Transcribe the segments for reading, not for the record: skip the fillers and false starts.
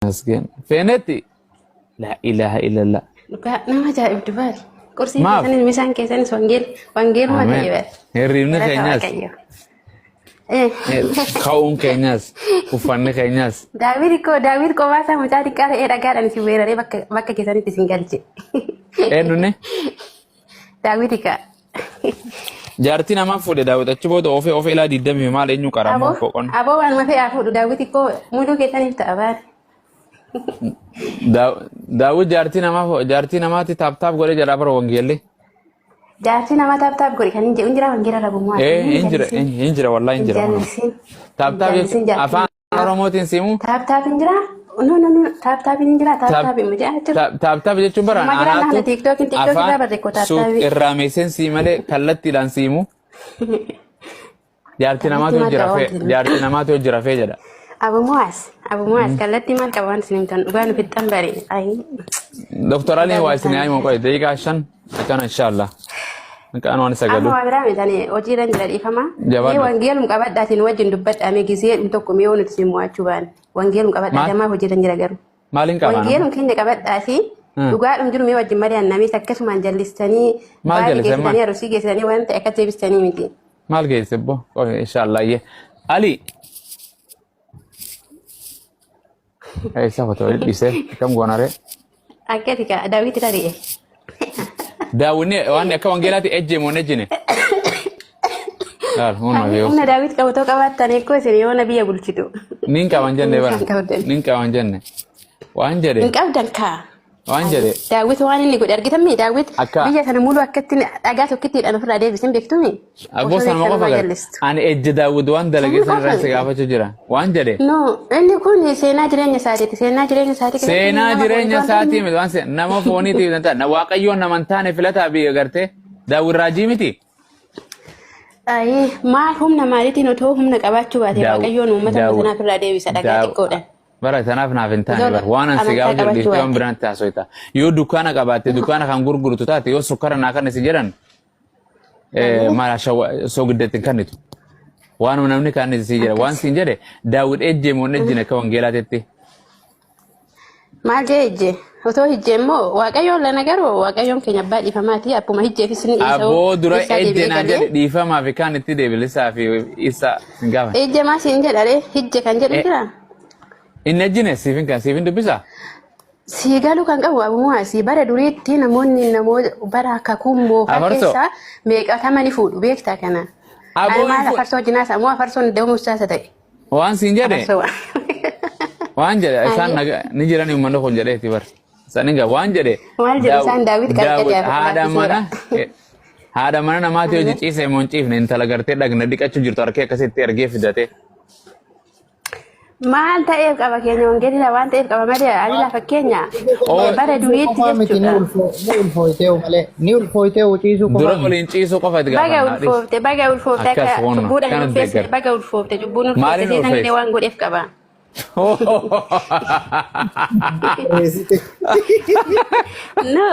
مسكين فينتي لا إله إلا الله nama ajaa'ib dubaari qursii Maaf? keessanii misaan keessanis wangeeluma ta'e آمين bara هريمنا galata كيناس waaqayyo خاون كيناس وفن كيناس daawit qobaasaa mucaa xiqqaa ta'ee dhagaadhaan isin weeraree bakka keessanitti isin galche إنه daawit جارتي نما فودي داود أتشبه أوفي إلى دي دم مال إنه كرامه فوقن aboo waan mafee afuudhu daawit koo muduu keessaniif ta'a baari داود جارتي نما تاب تاب قولي جرابر وانجيلي jaarsi nama taaptaap godhe kan hin jedhu jira wangeela rabummaa إنجرا والله إنجرا تاب تاب أفان روموتين سيمو taaptaap hin jira no taaptaap hin jira taaptaap hin jira تاب تاب جت شو برا أنا تيك توك دابا ريكو سوق تابتابي الراميسين سيمالي كلتي لان سيمو جارتي نما تو جرافي جدا أبو مواس كلتي مال كمان سنمتن وكانوا في التنبري أي دكتور علي وايسني أي موقع دقيقة عشان كان إن شاء الله كانوا أنا سجلوا أما برامي تاني وجيران جلال إفهمه جواد. إيه وانجيل مقابل داتين وجن دبت أمي جزير متوكم يوم نتسموا أشوفان وانجيل مقابل ما؟ داتين ما هو جيران جلال جرو مالين وانجيل كمان ممكن نقابل داتي وقال أمجرو مي وجن مريان نامي سكسو من جلستني ما جلس، ما. جلستني روسي جلستني وانت أكتب بستني متي مال جاي سبوا إن شاء الله يه علي أي سافة تقول بيسه كم غناره أكتب داويت تاريه داوني وأنا كمان جلاتي أجي مونجيني قال هون ما بيو أنا داويت كوتو كوات تاني كويسني وانا بيا بولشتو نين كمان جنة برا نين كمان جنة وان جري إنك أبداً كا وان جري daawit waan inni godhe argitammi daawit Akka. biyya sana muluu akkatti dhagaa tokkitti hidhan ofirraa deebisin beektumi أبو سلمان ما فكر أنا أجي داود وان دلقي سن رأس قافة شجرة وان جري no inni kun seenaa jireenya isaatiiti seenaa jireenya isaatii سينا جرين ساتي من وان سين نما فوني تي نتا نواقع يون نمانتاني فلتا بي أغرتي داود راجيمي تي ay maal humna maaliitiin otoo humna qabaachuu baate waaqayyoon uummata sana ofirraa deebisa dhagaa xiqqoodhaan برا تناف نافنتاني Zolo, بر وانا amantaa سيجاو جل qabachuu ديفتيون baate. بران تاسويتا يو دكانا قباتي دكانا كان غرغر تاتي يو سكر ناكن سيجران ما شو سوق دتين كانتو وانا منامني كان سيجرا وان سيجرا داود اجي مونجينا كون جيلاتي maal jee ijje otoo hijje immoo waaqayyoon lana garuu waaqayyoon keenya abbaa dhiifamaati akkuma hijjeefis ni isa أبو درا إجي ناجر ديفا ما في كان تدي بلسا في إسا نقابة ijje maa siin jedhare hijje kan jedhu jira إن أجينا سيفين كان سيفين دبسا sii galuu kan qabu abumaa sii bara duriitti namoonni bara akka kumboofaa Afarso. keessaa meeqatamani fuudhu beektaa kana. Aboo Ani maal hin fu- afarsoo jinaas ammoo afarsoon deemuus taasa ta'e. وان سينجري Afarsoo. وان جري إسان نجيراني ومنو خون جري تبر سانينجا وان جري Maal jedhu isaan daawit qarqaree هذا منا هذا منا نما تيجي تيسي مونتيف ننتلا قرتي دق نديك أشجر تركي كسي ترجع في ذاته Maal ta'eef qaba keenya wangeelli waan ta'eef qaba malee ani lafa keenya bara duriitti jechuudha. ni ulfooytee ciisuu دورا qofa ولين تيسو قفت Baga ulfoofte Akkas akka wonuma. cubbuudhaan Kanan ulfeesse deeggar. baga ulfoofte cubbuun Maaliin ulfeesse seetan ulfeesse? illee waan godheef qaba. No.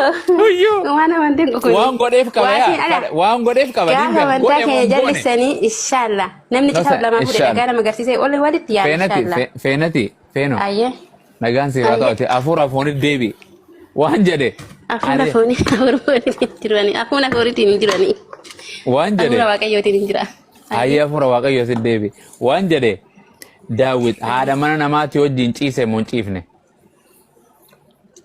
Waan amantiin kun. وان قديف كبايا وان قديف كبايا Gaafa amantaa keenya jallisanii inshallah namni Sasa, kitaaba lamaa fuudhe inshallah. dhagaa nama agarsiisee olle walitti yaada inshallah. فينتي فينو Ayyee نجان سيرا توتي أفورا فوني ديبي وان جدي afuura fooniitiin hin jirani afuura fooniitiin hin jirani وان afuura جدي waaqayyootiin hin jira. أي أفورا واقع يوسف ديبي وان جدي داود هذا من أنا ما تيوجين تيسه مونتيفني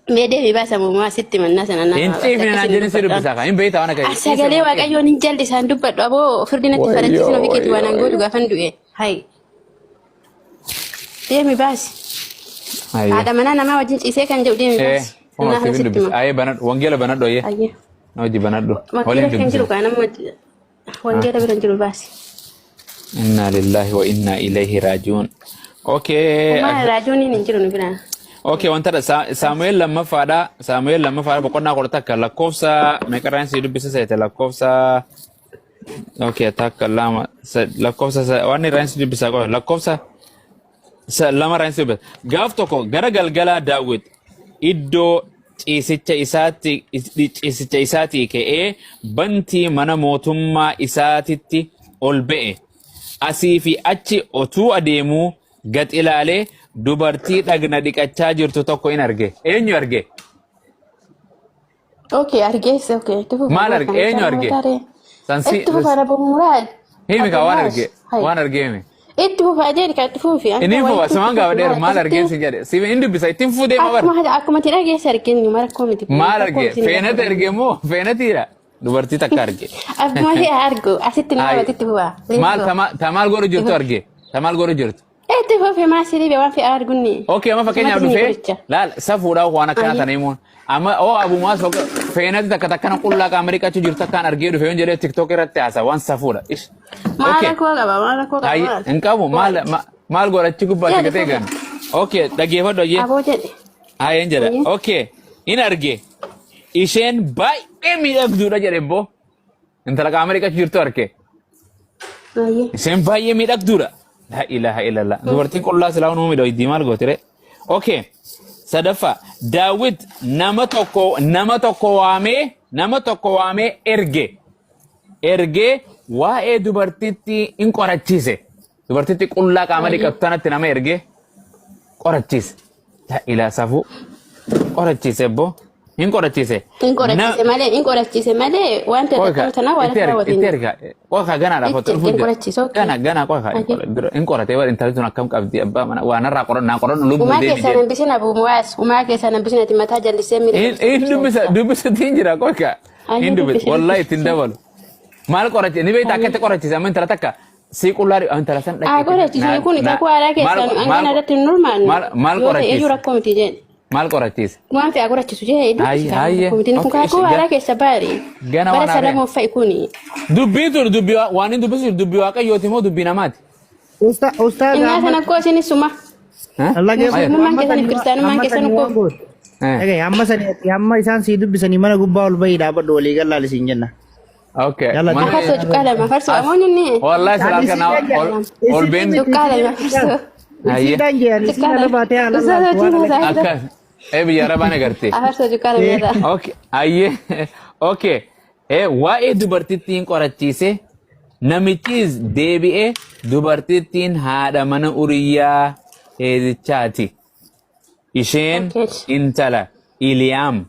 Mee deebii baasa muumaa sitti mannaa sana naa. إنتيفني ناجين سيرو بساقا إن بيتا وانا كذي Sagalee waaqayyoon hin jallisaan dubbadhu aboo firdinatti farachiisin ofii keetti waan angootu gaafan du'e. Hai. Deemi baasi. Haadha manaa namaa wajjin ciisee kan jedhu deemi إيه baasi. فما Naa سيفين sitti دبس ma. أي بنات وانجيلا بنات دويه Ayyee. نوجي بنات دو Wangeela ولين kan jiru دبس kaan amma wangeela bira hin jiru baasi. إنا لله وإنا إليه راجعون أوكي Maal raadiyooniin hin jiru nu biraan. اوكي وانت سامويل لما فادا بقولنا قلتك لكوفسا مكران سيدو بس سيت لكوفسا اوكي تكلم لكوفسا واني ران سيدو بس لكوفسا لما ران سيدو غافتوكو غرغلغلا داوود إدو isicha isaati ka'ee bantii mana mootummaa isaatitti ol ba'e asii fi achi otuu adeemuu gad ilaalee dubartii dhagna dhiqachaa jirtu tokko in arge. Eenyu arge? Okay, argees okay. Maal arge? Eenyu arge? Sansi. Itti fufara bumuraad. Himi ka waan arge. Waan arge himi. Itti fufaa jedhi ka itti fufi. Inni fufa sumaan gaafa dheer maal arge si jedhe. Si inni dubbisa ittiin fuudhee ma bara. Akkuma ti dhageessa arginu mara koo miti. Maal arge? Feenata arge moo feenatiidha? Dubartii takka arge. Akkuma ti argu asitti nama itti fufaa. Maal tamaal godhu jirtu arge? Tamaal godhu jirtu? Itti fufi maa sirii waan fi arguni. Okay, amma fakkeenyaaf dhufee laal safuudhaaf waan akkana tana himuun. Amma abumaas feenati takka takkana qullaa qaama dhiqachuu jirtu akkaan argee dhufe yoon jedhee tiktook irratti haasa waan safuudha. Maala koo qaba maala koo qaba. Hin qabu maal godhachi gubbaatti gatee gan. Okay, dhaggeeffadhu ayyee. Aboo jedhe. Haayeen jedha. Okay, in arge isheen baay'ee miidhagduudha jedhe boo. Intala qaama dhiqachuu jirtu arge. Isheen baay'ee miidhagduudha. La ilaha illallah. Dubartiin qullaa silaa nuu miidhagdii maal gootire. Okay. Sadaffaa Daawit nama tokko waamee ergee waa'ee dubartiitti in qorachiise. Dubartiitti qullaa qaama dhiqattu tanatti nama ergee qorachiise. La ilaha safuu qorachiise boo. In qorachiise malee wanta tokko tana waan raawwatin. Itti erga. Qofa ganaadhaaf otoo dhufu. Gana qofa. In qoratee waan intalli tun akkam qabdi abbaa mana waan irraa qorannu lubbuu deebi. Umaa keessan hambisina abuumaas. Umaa keessan hambisina itti mataa jallisee miidha. In dubbisatiin jira qofa. In dubbisa. Wallahi ittiin dabalu. Maal qorachiise? Ni beektaa akkatti qorachiise amma intala takka. Si qullaa intala san dhaqee. Qorachiise kun kakuu aadaa keessan hangana irratti hin nurmaanne. Maal qorachiise? Eeyyuu rakkoo miti jedhe. Maal qorachiise? Waan fi qorachiisu jedhe. Hayyee. Kun kakuu aadaa keessa baari. Bara sadamuu fa'i kuni. Dubbii turu dubbii waan hin dubbisisu dubbii waaqayyooti moo dubbii namaati? Ustaad Innaa sana koo isinis suma. Muslimummaan keessaniif kiristaanummaan keessan koo. Amma isaan sii dubbisanii mana gubbaa ol bahii dhaabadhu walii galaa lisiin jenna. Okay. Afarsoo cuqqaalama afarsoo amoonni. Wallahi silaa kana ol been. Cuqqaalama afarsoo. Isiidhaan jeen isiin ala baatee ala Akkas. Biyya rabaan agartee. Afarsoo cuqqaalama. Okay. Ayyee. Okay. Waa'ee dubartittiin qorachiise namichis deebi'ee dubartittiin haadha mana Uriyyaa Heezichaati. Isheen intala Iliyaam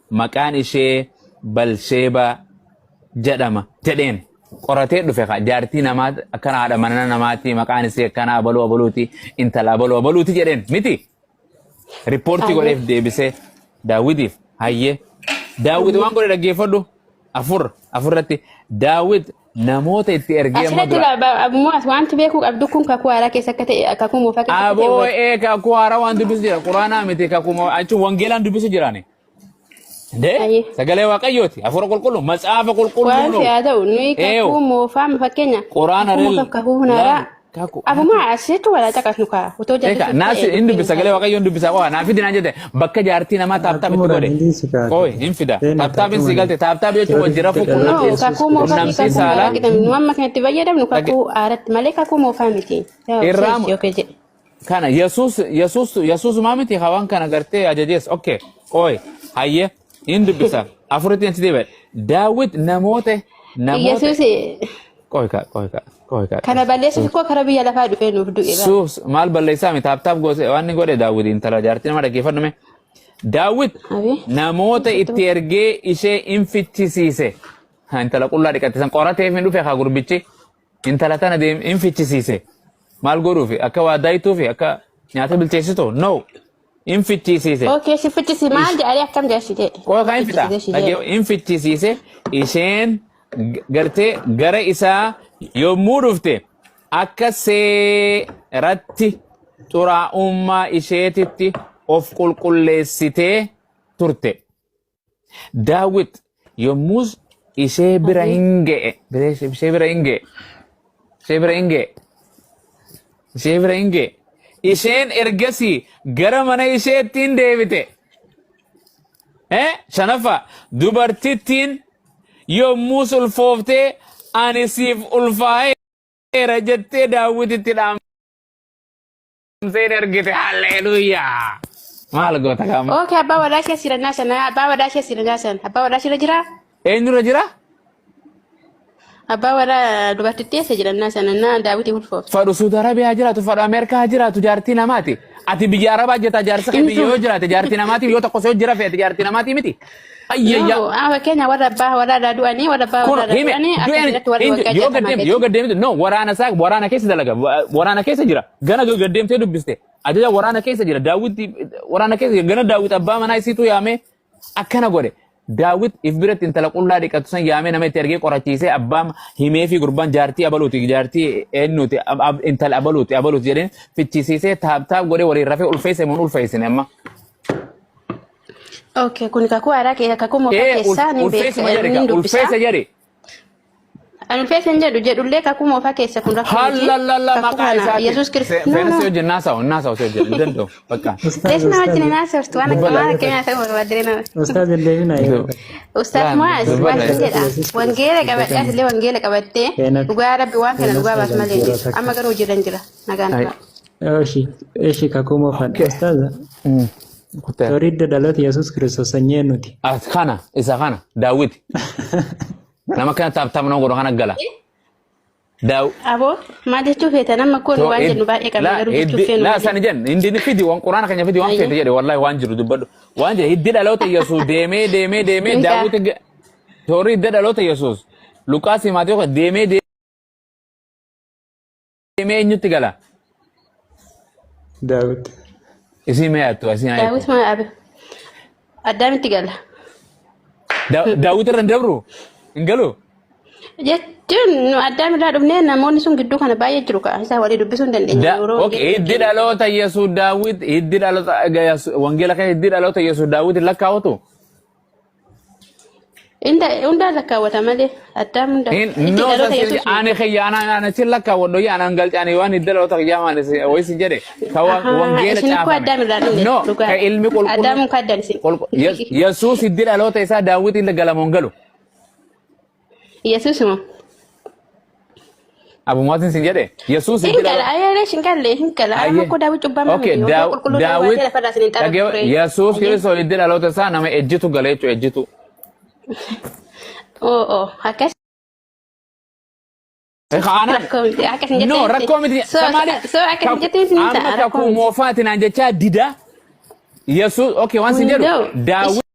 maqaan ishee Balsheebaa jedhama jedheen qoratee dhufe jaartii namaa akkana haadha mana namaati maqaan ishee akkana abaluuti intala abaluuti jedheen miti. Riippoortii godheef deebisee Daawitiif hayyee. Daawit waan godhe dhaggeeffadhu afurratti Daawit namoota itti ergee asirratti abumaas wanti beekuu qabdu kun kakuu haaraa keessa akka ta'e kakuu moofaa keessa ta'e aboo kakuu haaraa waan dubbisu jira quraanaa miti kakuu achi wangeelaan dubbisu jiraani sagalee waaqayyooti afura qulqullu matsaafa qulqullu wanti haa ta'u nuyi kakuu moofaa fakkeenya quraana rel kakuu haaraa abumaa asitti wala caqasnu kaa utoo jallisu naasi hin dubbisa sagalee waaqayyoon dubbisa qofa naaf fidinaan jette bakka jaartii namaa taaptaap itti godhe qooy hin fida taaptaap hin si galte taaptaap jechuun wajjira qunnamtii saalaa nu amma kan itti fayyadamnu kakuu haaratti malee kakuu moofaa miti kana yesuus maa miti hawaan kana gartee ajajees okay qooy hayyee hin dubbisa afuritti hin sidibe Daawit namoota qooy kana balleessuuf koo kara biyya lafaa dhufee nuuf du'e suus maal balleessaa mi taaptaap goose waan ni godhe Daawit intala jaartii nama dhaggeeffadhume Daawit namoota itti ergee ishee in fichisiise intala qullaa dhiqatte san qorateef hin dhufe haa gurbichi intala tana deem in fichisiise maal godhuufi akka waa daayituufi akka nyaata bilcheessitu no in fichisiise okay si fichisi maal jedhee akkam jeeshi jedhe qooy kan fida in fichisiise isheen gartee gara isaa yommuu dhufte akka seeratti xuraa'ummaa isheetitti of qulqulleessitee turte. Daawit yommuu ishee bira hin ga'e isheen ergasii gara mana isheettiin deebite. Shanaffaa dubartittiin yommuu ulfooftee ani siif ulfaa'eera jettee Daawititti dhaamseen ergite halleluuyaa. Maal goota qaama? Okay, abbaa wadaa ishee sirannaa sana abbaa wadaa ishee sirannaa sana abbaa wadaa ishee jira? Eenyurra jira? Abbaa warra dubartittii eessa jiran sanannaa daawwitii ulfoof. Fadhu Saudi Arabiyaa jiraatu, fadhu Ameerikaa jiraatu, jaartii namaati. Ati biyya Arabaa jirta, jaarsa kee biyya yoo jiraate, jaartii namaati yoo tokko soo jira feete, jaartii namaati miti. Ayyayya. Fakkeenya warra abbaa warra du'anii warra abbaa warra du'anii akkasumatti warra waggaa jedhama. Yoo gaddeemte no waraana keessa dalaga, waraana keessa jira. Gana gaddeemtee dubbiste. Ajaja waraana keessa jira. Daawwitti waraana keessa jira. Gana daawwit abbaa manaa isiitu yaamee akkana godhe. Daawwit if biratti intala qullaa dhiqatu san yaamee nama itti ergee qorachiisee abbaa himee fi gurbaan jaartii abaluuti jaartii eenyuti intala abaluuti jedheen fichisiisee taab godhee waliin rafee ulfeesse mun ulfeessine amma. Okay, kun kakuu aadaa kee kakuu moofaa keessaa ni beeku. Ulfeessa jedhe. Ulfeessa hin jedhullee kakuu moofaa keessa kun rakkoo miti. Hallallallah maqaa isaati. Yesuus Kiristoos. Feenis yoo jennaa saa'u si hojjennu ni danda'u bakka. Teessuma wajjin naa sirtu waan akka maal akka nyaata barbaadee nama. Ustaaz Eldeebina yoo. Ustaaz Mu'aaz waan jedha. Wangeela qabadhee asillee wangeela qabattee dhugaa rabbi waan kana dhugaa baas malee amma garuu jiran jira nagaan. Eeshi kakuu moofaa ustaaz. Torridda dhaloota Yesuus Kiristoos sanyii nuti. Kana isa kana daawwiti. Nama kana taphatamu nama godhu kana gala. Aboo maal jechuu feeta nama kun waan jennu baay'ee qaba garuu jechuu feenu. Laa sani jennu inni fidi waan quraana keenya fidi waan feete jedhe wallahi waan jiru dubbadhu. Waan jedhe hiddi dhaloota Yesuus deemee daawwiti torii hiddi dhaloota Yesuus Luqaas Maatiyoo deemee eenyutti gala. Daawwiti. Isin meeyyaattu isin ayyaatu. Daawwiti maa abe addaamitti gala. Daawwiti irra hin dabru hin galu. Jechuun addaamirraa dhufnee namoonni sun gidduu kana baay'ee jiru kaa isaa walii dubbisuu hin dandeenya. Hiddi dhaloota Yesuus Daawwiti hiddi dhaloota wangeela kan hiddi dhaloota Yesuus Daawwiti lakkaawwatu. Hundaa lakkaawwata malee addaam hundaa. Ani xiyyaana ana si lakkaawwadhu yaana galchaanii waan hiddi dhaloota xiyyaama wayisi jedhe wangeela caafame. No ka ilmi qulqullu. Addaamuun kaaddanisi. Yesuus hiddi dhaloota isaa Daawwiti illee galamoon galu. Yesuus moo? Abu Maatin sin jedhe Yesuus hiddi dhaloota. Ayyee shinkala amma ko Daawwit cubbaa malee. Okay Daawwit Yesuus Kiristoos hiddi dhaloota isaa nama ejjitu galee jechuudha ejjitu. Akkas. No rakkoo miti. Amma kakuu moofaatiin aan jechaa dida Yesuus okay waan sin jedhu Daawwit.